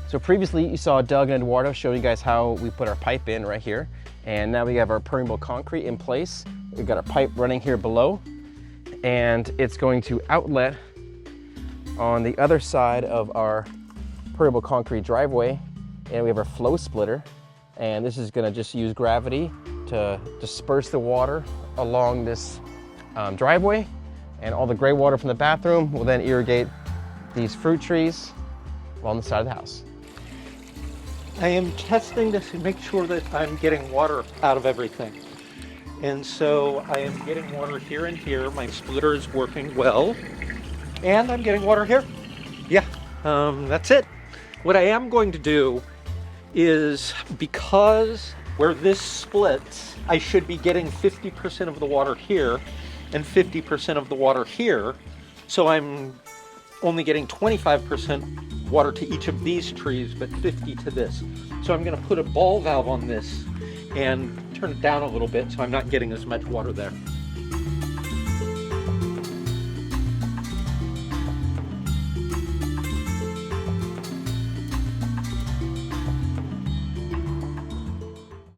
So previously you saw Doug and Eduardo show you guys how we put our pipe in right here. And now we have our permeable concrete in place. We've got our pipe running here below, and it's going to outlet on the other side of our permeable concrete driveway. And we have our flow splitter. And this is gonna just use gravity to disperse the water along this driveway. And all the gray water from the bathroom will then irrigate these fruit trees along the side of the house. I am testing to make sure that I'm getting water out of everything. And so I am getting water here and here. My splitter is working well. And I'm getting water here. Yeah, that's it. What I am going to do is, because where this splits, I should be getting 50% of the water here and 50% of the water here. So I'm only getting 25% water to each of these trees, but 50 to this. So I'm gonna put a ball valve on this and turn it down a little bit so I'm not getting as much water there.